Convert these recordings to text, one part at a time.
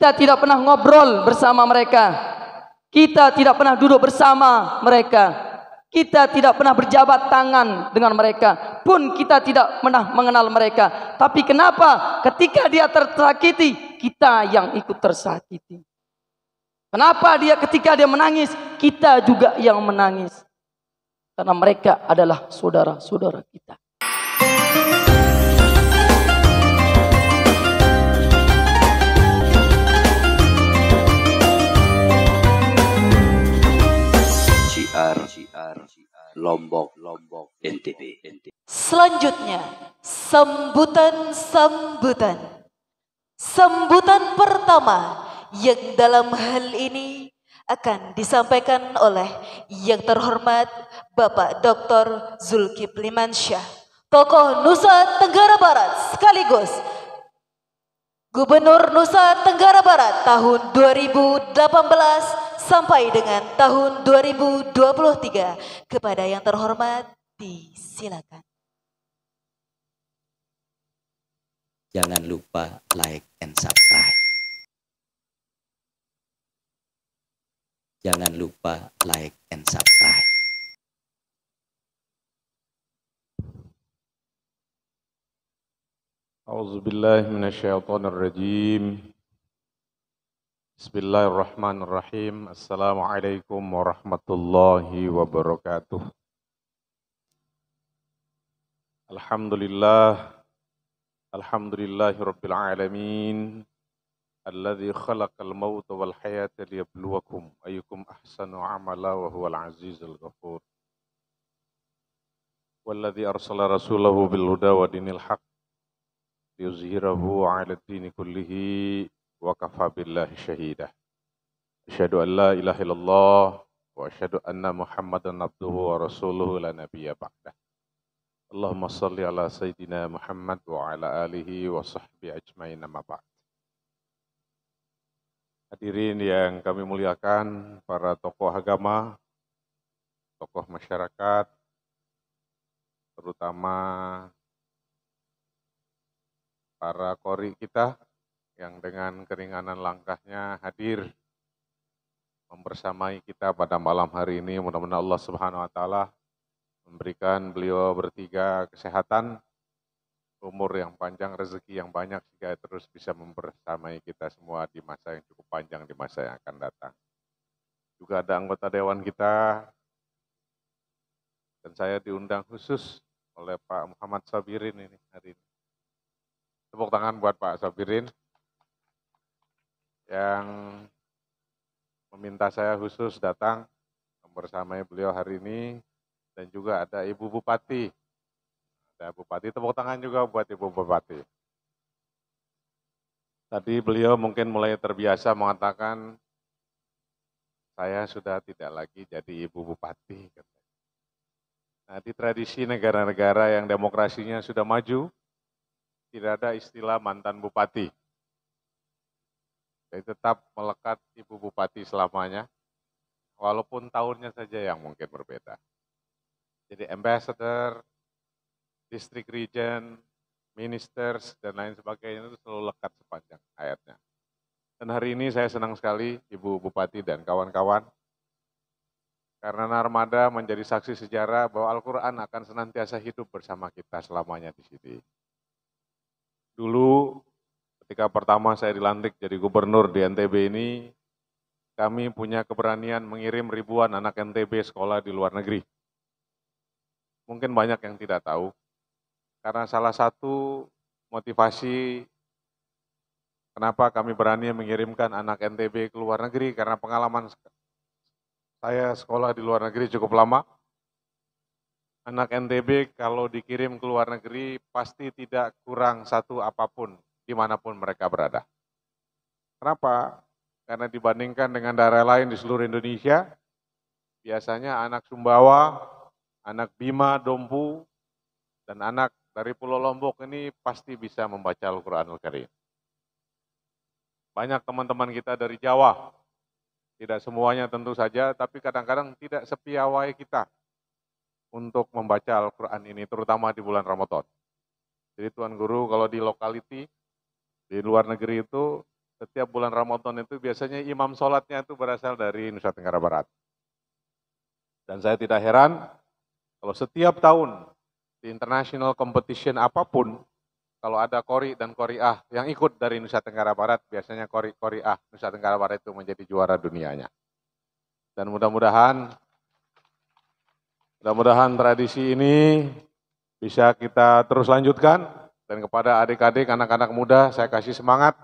Kita tidak pernah ngobrol bersama mereka. Kita tidak pernah duduk bersama mereka. Kita tidak pernah berjabat tangan dengan mereka. Pun kita tidak pernah mengenal mereka. Tapi kenapa ketika dia tersakiti, kita yang ikut tersakiti? Kenapa ketika dia menangis, kita juga yang menangis? Karena mereka adalah saudara-saudara kita. Syiar Lombok NTB. Selanjutnya, sambutan pertama yang dalam hal ini akan disampaikan oleh yang terhormat Bapak Dr. Zulkifli Mansyah, tokoh Nusa Tenggara Barat sekaligus Gubernur Nusa Tenggara Barat tahun 2018 sampai dengan tahun 2023. Kepada yang terhormat, disilakan. Jangan lupa like and subscribe. Jangan lupa like and subscribe. A'udzubillahi minasyaitonirrajim. Bismillahirrahmanirrahim. Assalamualaikum warahmatullahi wabarakatuh. Alhamdulillahi rabbil alamin. Alladzi khalaqal mauta wal hayata liyabluwakum ayyukum ahsanu amala wa huwal azizul ghafur. Walladzi arsala rasulahu bil huda wa dinil haqq liyuzhirahu 'ala ad-dini kullihi wa kafa billahi syahida. Asyhadu an la ilaha illallah wa asyhadu anna Muhammadan abduhu wa rasuluhu la nabiyya ba'dah. Allahumma shalli ala sayyidina Muhammad wa ala alihi wa sahbihi ajmain, amma ba'd. Hadirin yang kami muliakan, para tokoh agama, tokoh masyarakat, terutama para qori kita yang dengan keringanan langkahnya hadir membersamai kita pada malam hari ini. Mudah-mudahan Allah Subhanahu wa taala memberikan beliau bertiga kesehatan, umur yang panjang, rezeki yang banyak, sehingga terus bisa membersamai kita semua di masa yang cukup panjang, di masa yang akan datang. Juga ada anggota dewan kita, dan saya diundang khusus oleh Pak Muhammad Sabirin ini hari ini. Tepuk tangan buat Pak Sabirin yang meminta saya khusus datang membersamai beliau hari ini. Dan juga ada Ibu Bupati. Ada Bupati, tepuk tangan juga buat Ibu Bupati. Tadi beliau mungkin mulai terbiasa mengatakan, saya sudah tidak lagi jadi Ibu Bupati. Nah, di tradisi negara-negara yang demokrasinya sudah maju, tidak ada istilah mantan bupati. Jadi tetap melekat Ibu Bupati selamanya, walaupun tahunnya saja yang mungkin berbeda. Jadi ambassador, district region, ministers, dan lain sebagainya itu selalu lekat sepanjang hayatnya. Dan hari ini saya senang sekali Ibu Bupati dan kawan-kawan, karena Narmada menjadi saksi sejarah bahwa Al-Quran akan senantiasa hidup bersama kita selamanya di sini. Dulu ketika pertama saya dilantik jadi gubernur di NTB ini, kami punya keberanian mengirim ribuan anak NTB sekolah di luar negeri. Mungkin banyak yang tidak tahu, karena salah satu motivasi kenapa kami berani mengirimkan anak NTB ke luar negeri, karena pengalaman saya sekolah di luar negeri cukup lama. Anak NTB kalau dikirim ke luar negeri pasti tidak kurang satu apapun dimanapun mereka berada. Kenapa? Karena dibandingkan dengan daerah lain di seluruh Indonesia, biasanya anak Sumbawa, anak Bima, Dompu, dan anak dari Pulau Lombok ini pasti bisa membaca Al-Quranul Karim. Banyak teman-teman kita dari Jawa, tidak semuanya tentu saja, tapi kadang-kadang tidak sepiawai kita untuk membaca Al-Quran ini, terutama di bulan Ramadan. Jadi Tuan Guru kalau di lokality, di luar negeri itu setiap bulan Ramadan itu biasanya imam sholatnya itu berasal dari Nusa Tenggara Barat. Dan saya tidak heran kalau setiap tahun di international competition apapun, kalau ada kori dan koriah yang ikut dari Nusa Tenggara Barat, biasanya koriah Nusa Tenggara Barat itu menjadi juara dunianya. Dan mudah-mudahan tradisi ini bisa kita terus lanjutkan. Dan kepada adik-adik, anak-anak muda, saya kasih semangat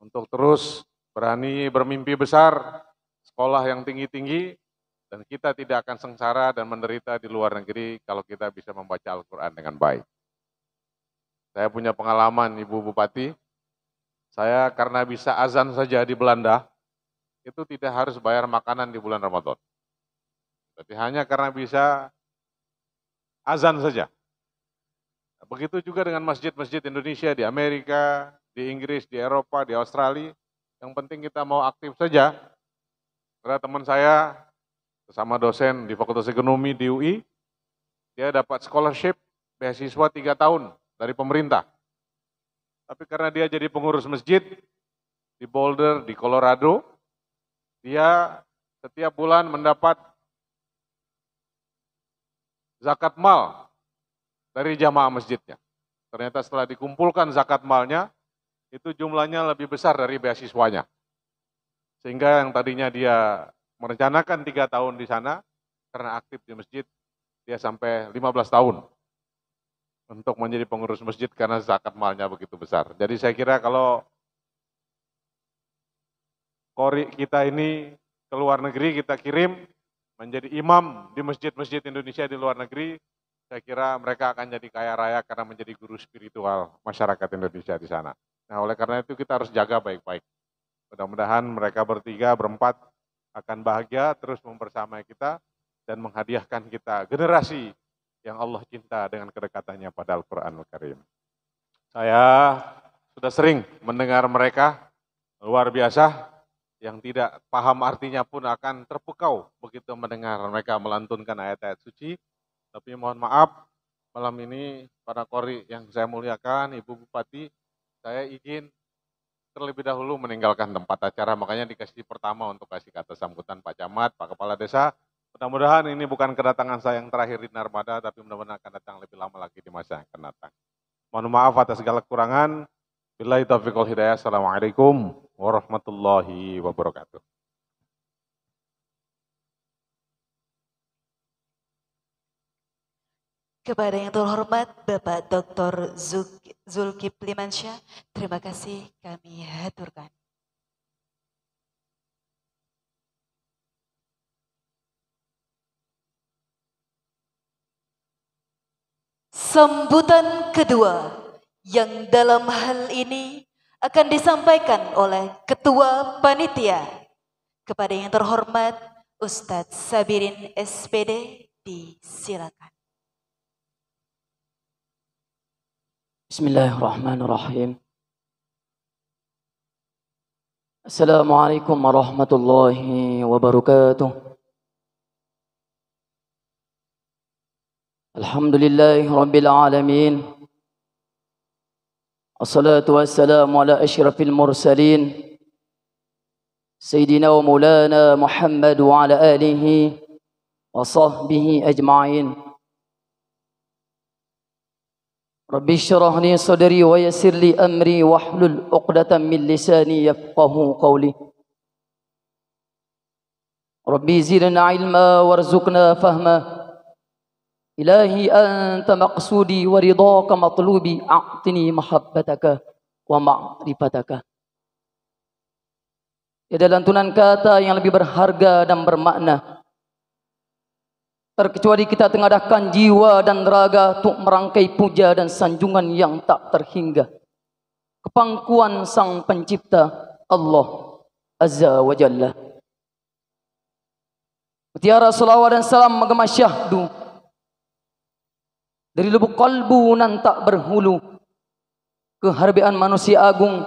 untuk terus berani bermimpi besar, sekolah yang tinggi-tinggi, dan kita tidak akan sengsara dan menderita di luar negeri kalau kita bisa membaca Al-Quran dengan baik. Saya punya pengalaman, Ibu Bupati, saya karena bisa azan saja di Belanda, itu tidak harus bayar makanan di bulan Ramadan. Tapi hanya karena bisa azan saja. Begitu juga dengan masjid-masjid Indonesia di Amerika, di Inggris, di Eropa, di Australia. Yang penting kita mau aktif saja. Ada teman saya, bersama dosen di Fakultas Ekonomi di UI, dia dapat scholarship beasiswa 3 tahun dari pemerintah. Tapi karena dia jadi pengurus masjid di Boulder, di Colorado, dia setiap bulan mendapat zakat mal dari jamaah masjidnya. Ternyata setelah dikumpulkan zakat malnya, itu jumlahnya lebih besar dari beasiswanya. Sehingga yang tadinya dia merencanakan 3 tahun di sana, karena aktif di masjid, dia sampai 15 tahun untuk menjadi pengurus masjid karena zakat malnya begitu besar. Jadi saya kira kalau kori kita ini ke luar negeri, kita kirim menjadi imam di masjid-masjid Indonesia di luar negeri, saya kira mereka akan jadi kaya raya karena menjadi guru spiritual masyarakat Indonesia di sana. Nah, oleh karena itu kita harus jaga baik-baik. Mudah-mudahan mereka bertiga, berempat akan bahagia terus membersamai kita dan menghadiahkan kita generasi yang Allah cinta dengan kedekatannya pada Al-Quranul Karim. Saya sudah sering mendengar mereka, luar biasa, yang tidak paham artinya pun akan terpukau begitu mendengar mereka melantunkan ayat-ayat suci. Tapi mohon maaf, malam ini para kori yang saya muliakan, Ibu Bupati, saya izin terlebih dahulu meninggalkan tempat acara, makanya dikasih pertama untuk kasih kata sambutan Pak Camat, Pak Kepala Desa. Mudah-mudahan ini bukan kedatangan saya yang terakhir di Narmada, tapi mudah-mudahan akan datang lebih lama lagi di masa yang akan datang. Mohon maaf atas segala kekurangan. Billahi taufiq wal hidayah. Assalamualaikum warahmatullahi wabarakatuh. Kepada yang terhormat Bapak Dr. Zulkifli Mansyah, terima kasih kami haturkan. Sambutan kedua yang dalam hal ini akan disampaikan oleh Ketua Panitia. Kepada yang terhormat Ustadz Sabirin SPD, disilakan. Bismillahirrahmanirrahim. Assalamualaikum warahmatullahi wabarakatuh. Alhamdulillahi rabbil alamin. Assalatu wassalamu ala asyrafil mursalin Sayyidina wa maulana Muhammad wa ala alihi wa sahbihi ajma'in. Rabbi syrah li sadri wa yassir li amri wahlul 'uqdatam min lisani yafqahu qawli. Rabbi zidna ilma warzuqna fahma. Ilahi anta maqsudi wa ridhaka matlubi, a'tini mahabbataka wa ma'rifataka. Tiada lantunan kata yang lebih berharga dan bermakna terkecuali kita tengadahkan jiwa dan raga untuk merangkai puja dan sanjungan yang tak terhingga kepangkuan Sang Pencipta Allah Azza wa Jalla. Mutiara salawat dan salam menggema syahdu dari lubuk kalbu nan tak berhulu, keharibaan manusia agung,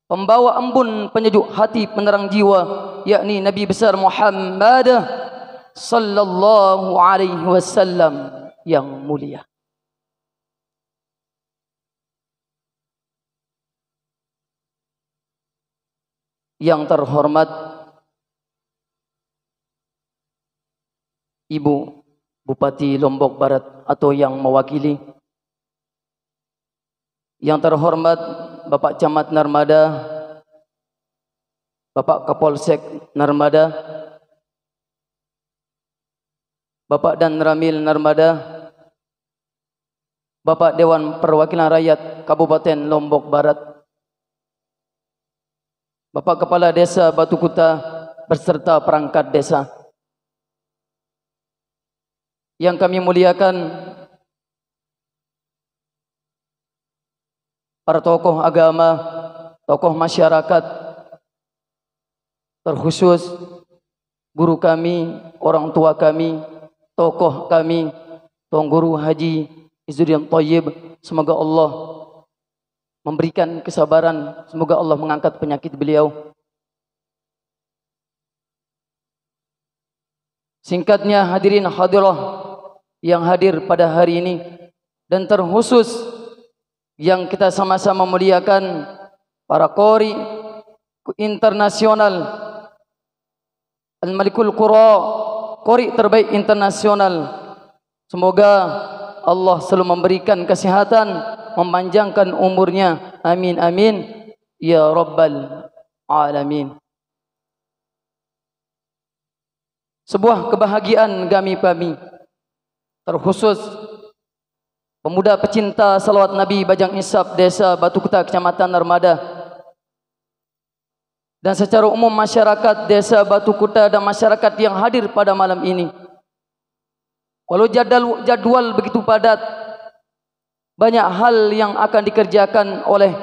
pembawa embun penyejuk hati penerang jiwa, yakni Nabi besar Muhammad sallallahu alaihi wasallam yang mulia. yang terhormat Ibu Bupati Lombok Barat atau yang mewakili, yang terhormat Bapak Camat Narmada, Bapak Kapolsek Narmada, Bapak Dan Ramil Narmada, Bapak Dewan Perwakilan Rakyat Kabupaten Lombok Barat, Bapak Kepala Desa Batu Kuta beserta perangkat desa. Yang kami muliakan para tokoh agama, tokoh masyarakat, terkhusus guru kami, orang tua kami, tokoh kami, Tuan Guru Haji Izzuddin Thayyib. Semoga Allah memberikan kesabaran, semoga Allah mengangkat penyakit beliau. Singkatnya hadirin hadirah yang hadir pada hari ini, dan terkhusus yang kita sama-sama muliakan para qori internasional, Al-Malikul Qura, qori terbaik internasional. Semoga Allah selalu memberikan kesehatan, memanjangkan umurnya. Amin amin ya rabbal alamin. Sebuah kebahagiaan kami terkhusus pemuda pecinta salawat Nabi Bajang Insap Desa Batu Kuta Kecamatan Narmada, dan secara umum masyarakat Desa Batu Kuta dan masyarakat yang hadir pada malam ini. Walau jadwal begitu padat, banyak hal yang akan dikerjakan oleh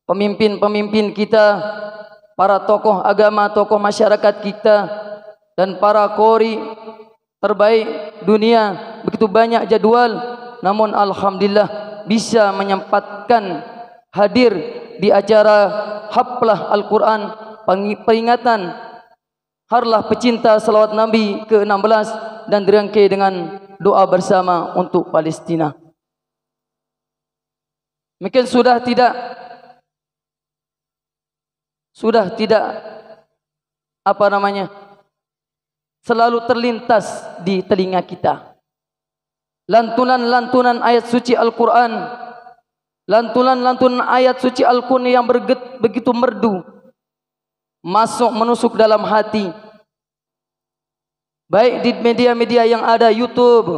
pemimpin-pemimpin kita, para tokoh agama, tokoh masyarakat kita, dan para qori terbaik dunia. Begitu banyak jadwal, namun alhamdulillah bisa menyempatkan hadir di acara haflah Al-Quran, peringatan Harlah Pecinta Salawat Nabi ke-16, dan dirangkai dengan doa bersama untuk Palestina. Mungkin sudah tidak selalu terlintas di telinga kita lantunan-lantunan ayat suci Al-Quran, lantunan-lantunan ayat suci Al-Quran yang begitu merdu menusuk dalam hati, baik di media-media yang ada, YouTube,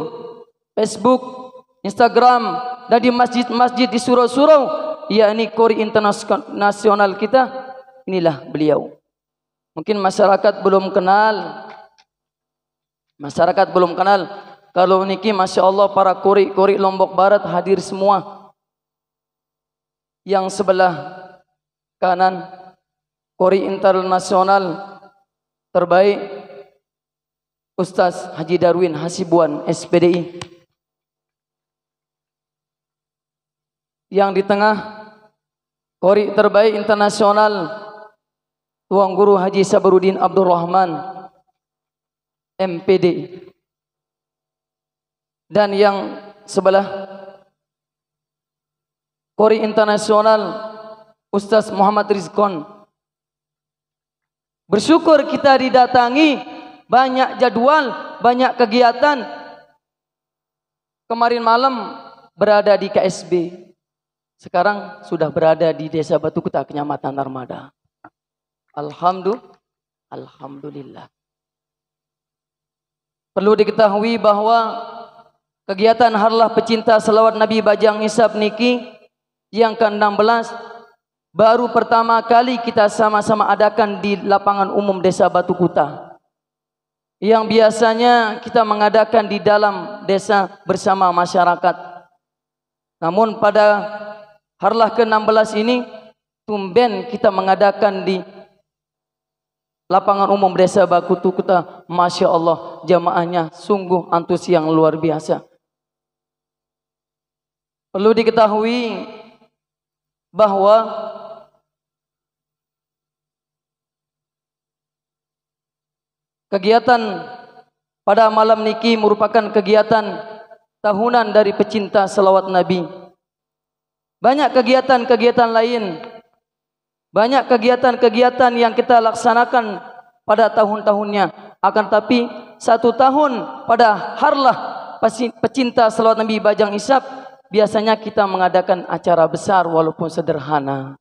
Facebook, Instagram, dan di masjid-masjid di surau-surau, yakni qori internasional kita. Inilah beliau. Mungkin masyarakat belum kenal. Kalau niki Masya Allah para qori Lombok Barat hadir semua. Yang sebelah kanan qori internasional terbaik Ustaz Haji Darwin Hasibuan SPDI. Yang di tengah qori terbaik internasional Tuan Guru Haji Sabarudin Abdul Rahman MPD. Dan yang sebelah qori internasional Ustaz Muhammad Rizkon. Bersyukur kita didatangi, banyak jadwal, banyak kegiatan. Kemarin malam berada di KSB, sekarang sudah berada di Desa Batu Kuta Kecamatan Narmada. Alhamdulillah. Perlu diketahui bahwa kegiatan Harlah Pecinta Salawat Nabi Bajang Insap niki yang ke-16 baru pertama kali kita sama-sama adakan di lapangan umum Desa Batu Kuta. Yang biasanya kita mengadakan di dalam desa bersama masyarakat. Namun pada Harlah ke-16 ini tumben kita mengadakan di lapangan umum Desa Batu Kuta. Masya Allah, jamaahnya sungguh antusias yang luar biasa. Perlu diketahui bahwa kegiatan pada malam niki merupakan kegiatan tahunan dari pecinta salawat Nabi. Banyak kegiatan-kegiatan lain Banyak kegiatan-kegiatan yang kita laksanakan pada tahun-tahunnya. Akan tapi satu tahun pada harlah pecinta selawat Nabi Bajang Isap, biasanya kita mengadakan acara besar walaupun sederhana.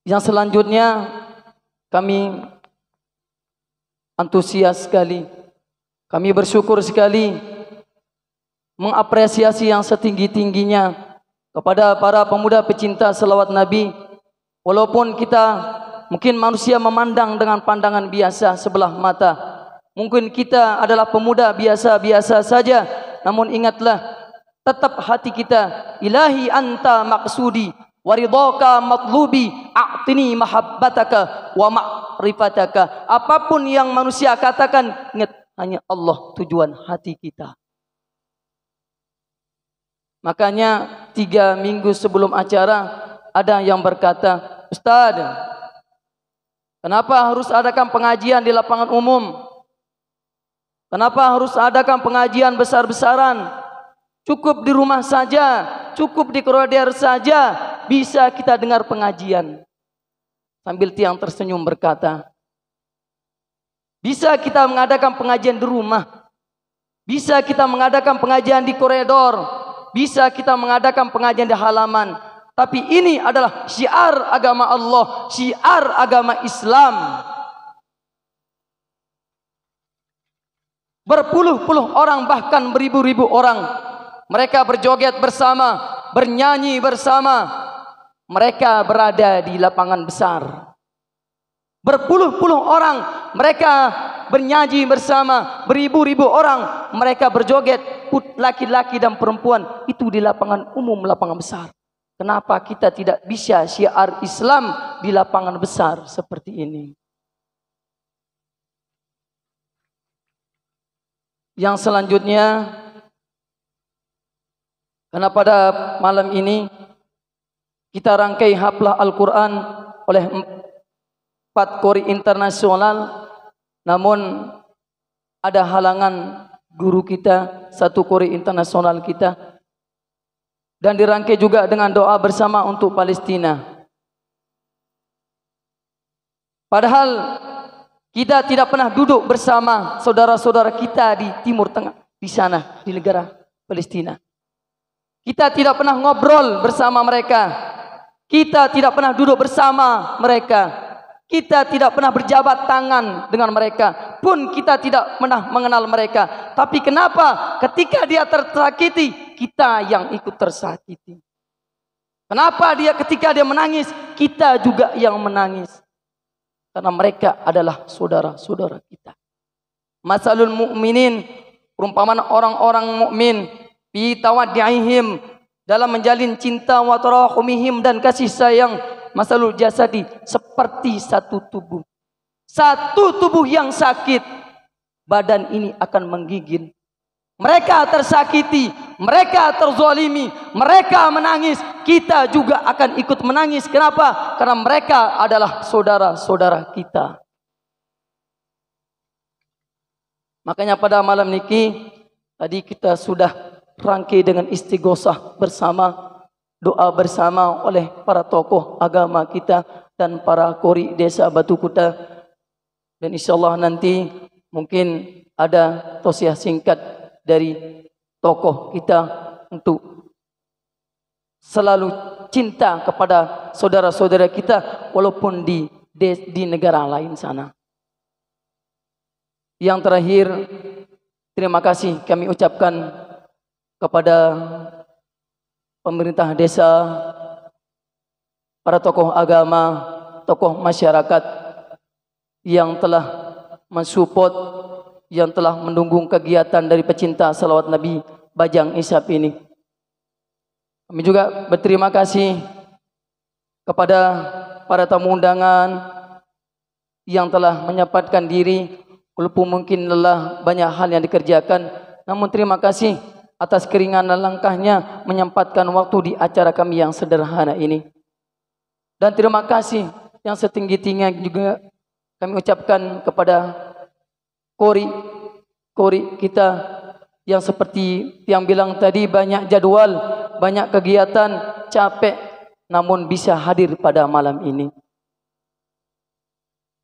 Yang selanjutnya, kami antusias sekali. Kami bersyukur sekali, mengapresiasi yang setinggi-tingginya kepada para pemuda pecinta selawat Nabi. Walaupun kita mungkin manusia memandang dengan pandangan biasa sebelah mata. Mungkin kita adalah pemuda biasa-biasa saja. Namun ingatlah, tetap hati kita, ilahi anta maksudi, waridhaka matlubi, a'tini mahabbataka wa ma'rifataka. Apapun yang manusia katakan, ingat, hanya Allah tujuan hati kita. Makanya 3 minggu sebelum acara ada yang berkata, Ustaz, kenapa harus adakan pengajian di lapangan umum? Kenapa harus adakan pengajian besar-besaran? Cukup di rumah saja, cukup di koridor saja, bisa kita dengar pengajian. Sambil tiang tersenyum berkata, bisa kita mengadakan pengajian di rumah, bisa kita mengadakan pengajian di koridor, bisa kita mengadakan pengajian di halaman. Tapi ini adalah syiar agama Allah, syiar agama Islam. Berpuluh-puluh orang, bahkan beribu-ribu orang, mereka berjoget bersama, bernyanyi bersama. Mereka berada di lapangan besar. Berpuluh-puluh orang, mereka bernyanyi bersama. Beribu-ribu orang, mereka berjoget, laki-laki dan perempuan. Itu di lapangan umum, lapangan besar. Kenapa kita tidak bisa syiar Islam di lapangan besar seperti ini? Yang selanjutnya, karena pada malam ini kita rangkai haflah Al-Quran oleh 4 qori internasional, namun ada halangan guru kita, 1 qori internasional kita, dan dirangkai juga dengan doa bersama untuk Palestina. Padahal kita tidak pernah duduk bersama saudara-saudara kita di Timur Tengah, di sana, di negara Palestina. Kita tidak pernah ngobrol bersama mereka. Kita tidak pernah duduk bersama mereka. Kita tidak pernah berjabat tangan dengan mereka. Pun kita tidak pernah mengenal mereka. Tapi kenapa ketika dia tersakiti, kita yang ikut tersakiti? Kenapa ketika dia menangis, kita juga yang menangis? Karena mereka adalah saudara-saudara kita. Masalul mu'minin, perumpamaan orang-orang mukmin, fi tawaddi'ihim, dalam menjalin cinta, wa tarahumihim, dan kasih sayang. Masalul jasadi, seperti satu tubuh. Satu tubuh yang sakit, badan ini akan menggigil. Mereka tersakiti, mereka terzalimi, mereka menangis, kita juga akan ikut menangis. Kenapa? Karena mereka adalah saudara-saudara kita. Makanya pada malam niki tadi kita sudah rangkai dengan istighosah bersama, doa bersama oleh para tokoh agama kita dan para qori desa Batu Kuta. Dan insyaallah nanti mungkin ada tausiah singkat dari tokoh kita untuk selalu cinta kepada saudara-saudara kita walaupun di negara lain sana. Yang terakhir, terima kasih kami ucapkan kepada pemerintah desa, para tokoh agama, tokoh masyarakat yang telah mensupport, yang telah mendukung kegiatan dari pecinta salawat Nabi Bajang Isap ini. Kami juga berterima kasih kepada para tamu undangan yang telah menyempatkan diri, walaupun mungkin lelah banyak hal yang dikerjakan, namun terima kasih atas keringanan langkahnya menyempatkan waktu di acara kami yang sederhana ini. Dan terima kasih yang setinggi-tingginya juga kami ucapkan kepada qori kita yang seperti yang bilang tadi banyak jadwal, banyak kegiatan, capek, namun bisa hadir pada malam ini.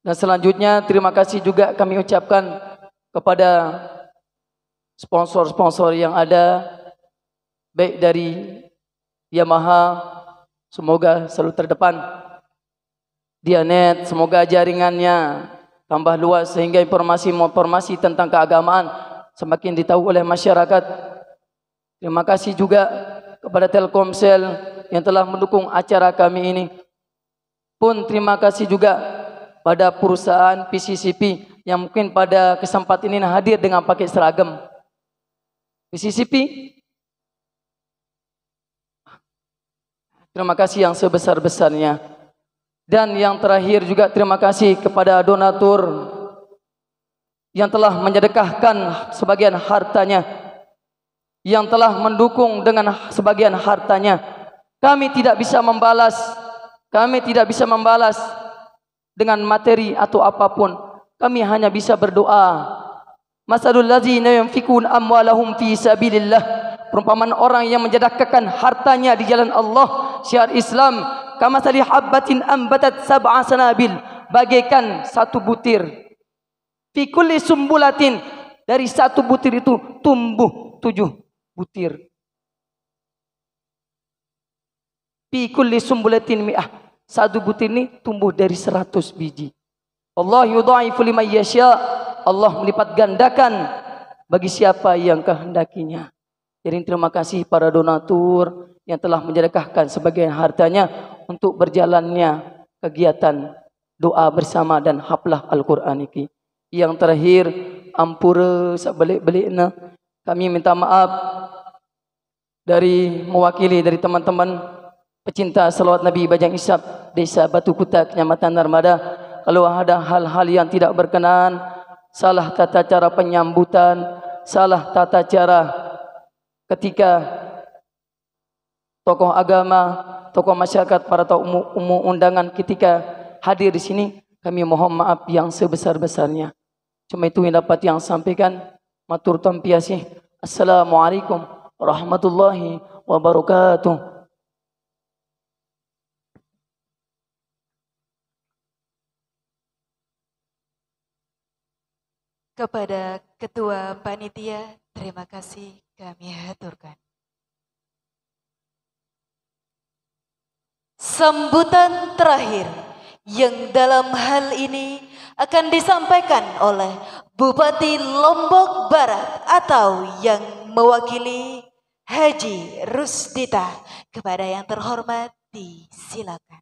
Dan selanjutnya terima kasih juga kami ucapkan kepada sponsor-sponsor yang ada, baik dari Yamaha, semoga selalu terdepan. Dianet, semoga jaringannya tambah luas sehingga informasi tentang keagamaan semakin ditahu oleh masyarakat. Terima kasih juga kepada Telkomsel yang telah mendukung acara kami ini. Pun terima kasih juga pada perusahaan PCCP yang mungkin pada kesempatan ini hadir dengan pakai seragam. PCCP, terima kasih yang sebesar-besarnya. Dan yang terakhir juga terima kasih kepada donatur yang telah menyedekahkan sebagian hartanya, yang telah mendukung dengan sebagian hartanya. Kami tidak bisa membalas dengan materi atau apapun. Kami hanya bisa berdoa. Masalul ladzina yunfikun amwalahum fi sabilillah. Perumpamaan orang yang mensedekahkan hartanya di jalan Allah, syiar Islam, kamatsali habbatin ambatat sab'a sanabil, bagaikan satu butir. Fi kulli sumbulatin, dari satu butir itu tumbuh 7 butir. Fi kulli sumbulatin mi'ah, satu butir ini tumbuh dari 100 biji. Allah yudha'ifu liman yasha, Allah melipat gandakan bagi siapa yang kehendakinya. Jadi terima kasih para donatur yang telah menyedekahkan sebagian hartanya untuk berjalannya kegiatan doa bersama dan haflah Al-Quran ini. Yang terakhir, ampura sabalik-balikna, kami minta maaf dari mewakili dari teman-teman pecinta salawat Nabi Bajang Isyap, Desa Batu Kuta, Kecamatan Narmada. Kalau ada hal-hal yang tidak berkenan, salah tata cara penyambutan, salah tata cara ketika tokoh agama, tokoh masyarakat, para tamu undangan ketika hadir di sini, kami mohon maaf yang sebesar-besarnya. Cuma itu yang dapat yang sampaikan. Matur tampiasih. Assalamualaikum warahmatullahi wabarakatuh. Kepada Ketua Panitia, terima kasih kami haturkan. Sambutan terakhir yang dalam hal ini akan disampaikan oleh Bupati Lombok Barat atau yang mewakili Haji Rusdita. Kepada yang terhormat, disilakan.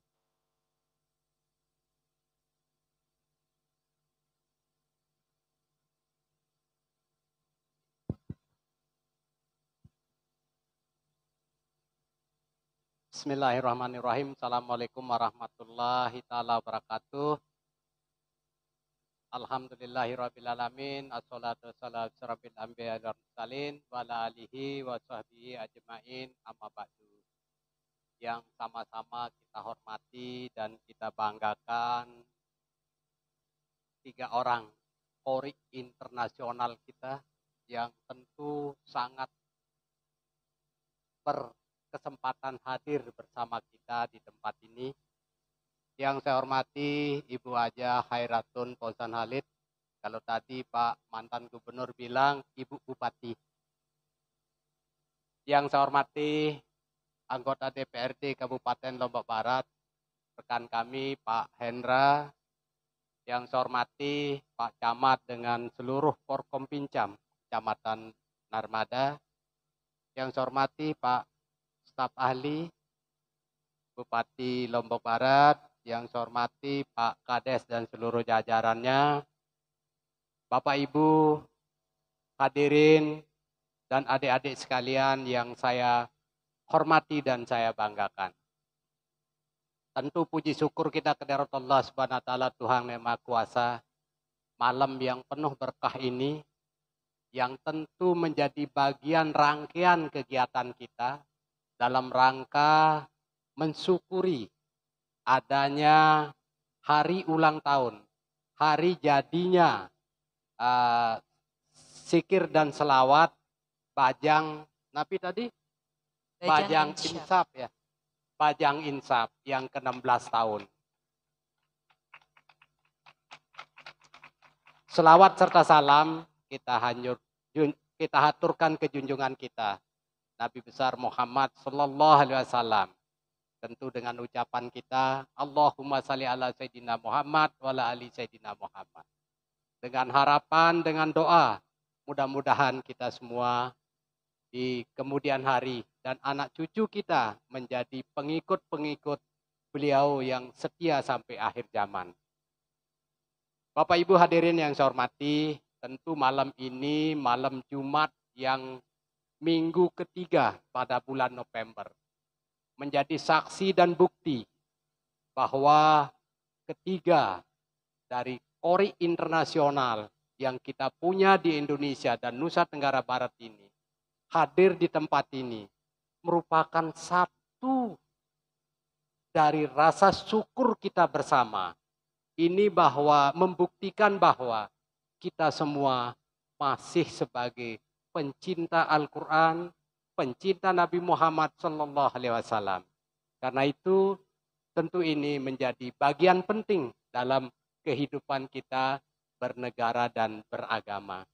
Bismillahirrahmanirrahim. Assalamualaikum warahmatullahi ta'ala wabarakatuh. Alhamdulillahirrabbilalamin. Assalatu wassalamu ala asyrafil anbiya wal mursalin wa ala alihi wa sahbihi ajma'in, amma ba'du. Yang sama-sama kita hormati dan kita banggakan 3 orang qori internasional kita yang tentu sangat berkesempatan hadir bersama kita di tempat ini. Yang saya hormati Ibu Haja Khairatun Fauzan Khalid. Kalau tadi Pak mantan gubernur bilang Ibu Bupati. Yang saya hormati anggota DPRD Kabupaten Lombok Barat, rekan kami Pak Hendra. Yang saya hormati Pak Camat dengan seluruh Forkompincam Kecamatan Narmada. Yang saya hormati Pak staf ahli Bupati Lombok Barat, yang saya hormati Pak Kades dan seluruh jajarannya, Bapak Ibu hadirin dan adik-adik sekalian yang saya hormati dan saya banggakan. Tentu puji syukur kita kehadirat Allah Subhanahu wa taala, Tuhan yang Maha Kuasa, malam yang penuh berkah ini yang tentu menjadi bagian rangkaian kegiatan kita dalam rangka mensyukuri adanya hari ulang tahun, hari jadinya zikir dan selawat Bajang, Nabi tadi? Bajang Insaf ya. Bajang Insaf yang ke-16 tahun. Selawat serta salam kita haturkan ke junjungan kita, Nabi besar Muhammad sallallahu alaihi wasallam. Tentu dengan ucapan kita, Allahumma salli ala Sayyidina Muhammad wa ala ali Sayyidina Muhammad. Dengan harapan, dengan doa, mudah-mudahan kita semua di kemudian hari dan anak cucu kita menjadi pengikut-pengikut beliau yang setia sampai akhir zaman. Bapak Ibu hadirin yang saya hormati, tentu malam ini malam Jumat yang minggu ketiga pada bulan November menjadi saksi dan bukti bahwa ketiga dari KORI internasional yang kita punya di Indonesia dan Nusa Tenggara Barat ini hadir di tempat ini merupakan satu dari rasa syukur kita bersama. Ini bahwa membuktikan bahwa kita semua masih sebagai pencinta Al-Quran, pencinta Nabi Muhammad Sallallahu Alaihi Wasallam. Karena itu tentu ini menjadi bagian penting dalam kehidupan kita bernegara dan beragama.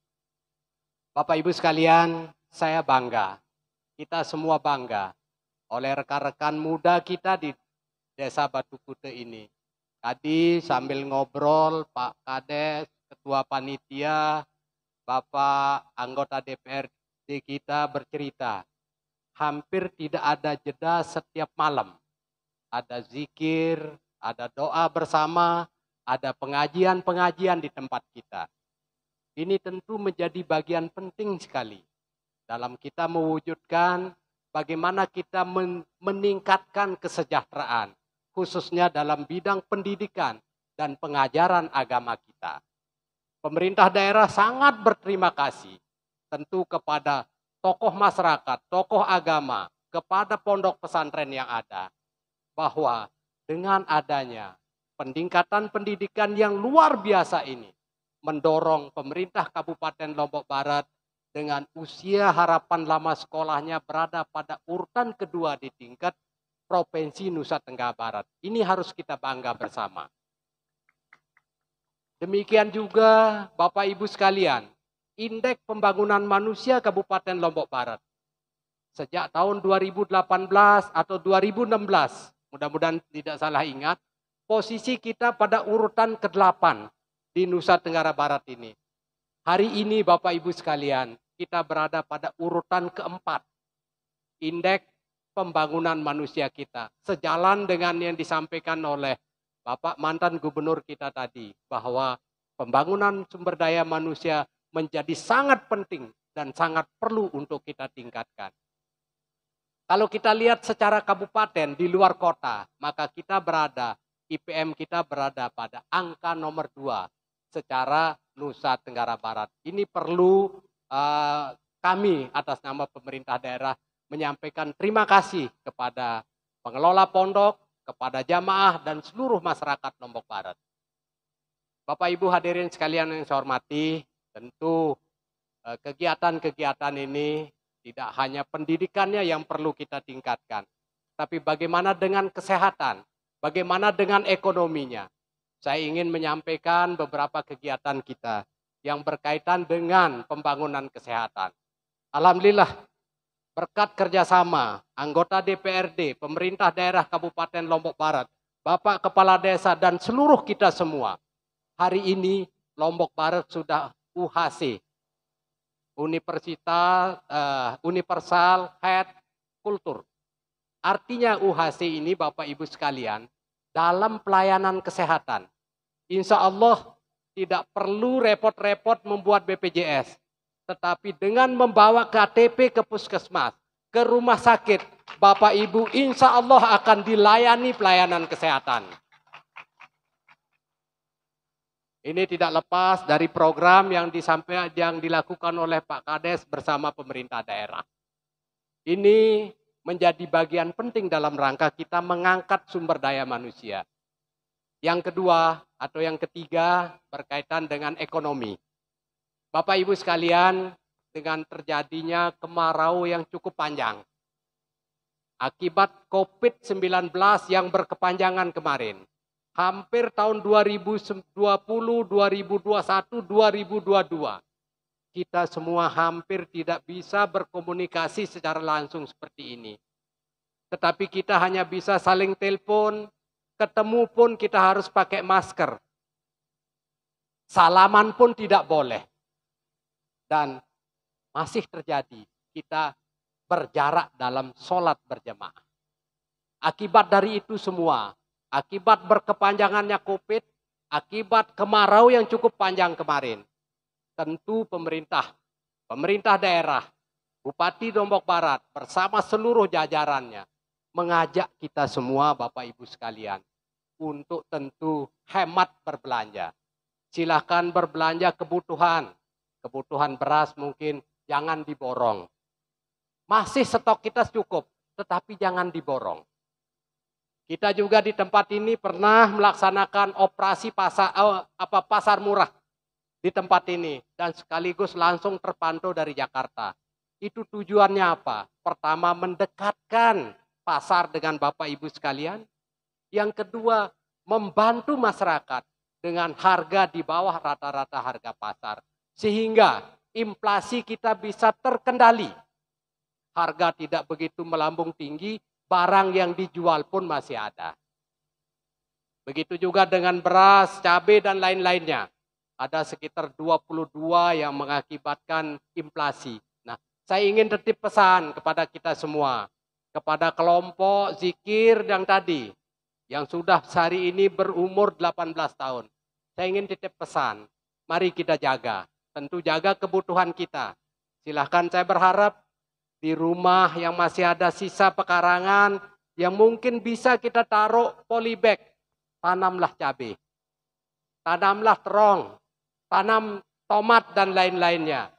Bapak Ibu sekalian, saya bangga, kita semua bangga oleh rekan-rekan muda kita di Desa Batu Kute ini. Tadi sambil ngobrol Pak Kades, Ketua Panitia, Bapak anggota DPRD kita bercerita, hampir tidak ada jeda setiap malam. Ada zikir, ada doa bersama, ada pengajian-pengajian di tempat kita. Ini tentu menjadi bagian penting sekali dalam kita mewujudkan bagaimana kita meningkatkan kesejahteraan, khususnya dalam bidang pendidikan dan pengajaran agama kita. Pemerintah daerah sangat berterima kasih tentu kepada tokoh masyarakat, tokoh agama, kepada pondok pesantren yang ada, bahwa dengan adanya peningkatan pendidikan yang luar biasa ini, mendorong pemerintah Kabupaten Lombok Barat dengan usia harapan lama sekolahnya berada pada urutan kedua di tingkat Provinsi Nusa Tenggara Barat. Ini harus kita bangga bersama. Demikian juga Bapak Ibu sekalian, Indeks Pembangunan Manusia Kabupaten Lombok Barat. Sejak tahun 2018 atau 2016, mudah-mudahan tidak salah ingat, posisi kita pada urutan ke-8 di Nusa Tenggara Barat ini. Hari ini Bapak Ibu sekalian, kita berada pada urutan ke-4. Indeks Pembangunan Manusia kita. Sejalan dengan yang disampaikan oleh Bapak mantan gubernur kita tadi, bahwa pembangunan sumber daya manusia menjadi sangat penting dan sangat perlu untuk kita tingkatkan. Kalau kita lihat secara kabupaten di luar kota, maka kita berada, IPM kita berada pada angka nomor 2 secara Nusa Tenggara Barat. Ini perlu kami atas nama pemerintah daerah menyampaikan terima kasih kepada pengelola pondok, kepada jamaah dan seluruh masyarakat Lombok Barat. Bapak Ibu hadirin sekalian yang saya hormati, tentu kegiatan-kegiatan ini tidak hanya pendidikannya yang perlu kita tingkatkan, tapi bagaimana dengan kesehatan, bagaimana dengan ekonominya. Saya ingin menyampaikan beberapa kegiatan kita yang berkaitan dengan pembangunan kesehatan. Alhamdulillah, berkat kerjasama anggota DPRD, pemerintah daerah Kabupaten Lombok Barat, Bapak Kepala Desa dan seluruh kita semua, hari ini Lombok Barat sudah UHC, Universal Health Culture. Artinya UHC ini Bapak Ibu sekalian, dalam pelayanan kesehatan, insya Allah tidak perlu repot-repot membuat BPJS. Tetapi dengan membawa KTP ke puskesmas, ke rumah sakit, Bapak Ibu insya Allah akan dilayani pelayanan kesehatan. Ini tidak lepas dari program yang dilakukan oleh Pak Kades bersama pemerintah daerah. Ini menjadi bagian penting dalam rangka kita mengangkat sumber daya manusia. Yang kedua atau yang ketiga berkaitan dengan ekonomi. Bapak Ibu sekalian, dengan terjadinya kemarau yang cukup panjang. Akibat COVID-19 yang berkepanjangan kemarin. Hampir tahun 2020, 2021, 2022. Kita semua hampir tidak bisa berkomunikasi secara langsung seperti ini. Tetapi kita hanya bisa saling telepon, ketemu pun kita harus pakai masker. Salaman pun tidak boleh. Dan masih terjadi kita berjarak dalam sholat berjamaah. Akibat dari itu semua, akibat berkepanjangannya COVID, akibat kemarau yang cukup panjang kemarin, tentu pemerintah daerah, Bupati Lombok Barat bersama seluruh jajarannya mengajak kita semua Bapak Ibu sekalian untuk tentu hemat berbelanja. Silahkan berbelanja kebutuhan beras mungkin jangan diborong. Masih stok kita cukup, tetapi jangan diborong. Kita juga di tempat ini pernah melaksanakan operasi pasar murah di tempat ini dan sekaligus langsung terpantau dari Jakarta. Itu tujuannya apa? Pertama, mendekatkan pasar dengan Bapak Ibu sekalian. Yang kedua, membantu masyarakat dengan harga di bawah rata-rata harga pasar. Sehingga inflasi kita bisa terkendali. Harga tidak begitu melambung tinggi, barang yang dijual pun masih ada. Begitu juga dengan beras, cabai, dan lain-lainnya. Ada sekitar 22 yang mengakibatkan inflasi. Nah, saya ingin titip pesan kepada kita semua. Kepada kelompok zikir yang tadi. Yang sudah sehari ini berumur 18 tahun. Saya ingin titip pesan. Mari kita jaga. Tentu jaga kebutuhan kita. Silahkan saya berharap di rumah yang masih ada sisa pekarangan yang mungkin bisa kita taruh polybag, tanamlah cabai, tanamlah terong, tanam tomat dan lain-lainnya.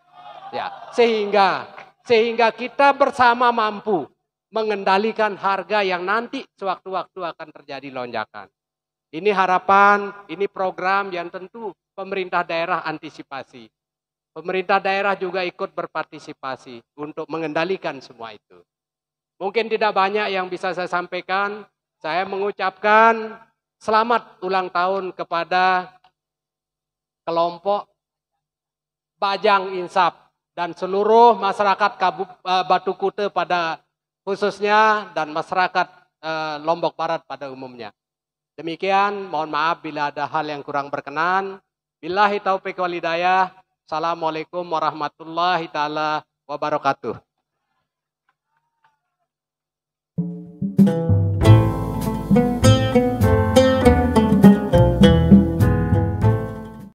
Ya, sehingga kita bersama mampu mengendalikan harga yang nanti sewaktu-waktu akan terjadi lonjakan. Ini harapan, ini program yang tentu pemerintah daerah antisipasi. Pemerintah daerah juga ikut berpartisipasi untuk mengendalikan semua itu. Mungkin tidak banyak yang bisa saya sampaikan. Saya mengucapkan selamat ulang tahun kepada kelompok Bajang Insaf dan seluruh masyarakat Batu Kute pada khususnya dan masyarakat Lombok Barat pada umumnya. Demikian, mohon maaf bila ada hal yang kurang berkenan. Billahi taufiq wal hidayah. Assalamualaikum warahmatullahi taala wabarakatuh.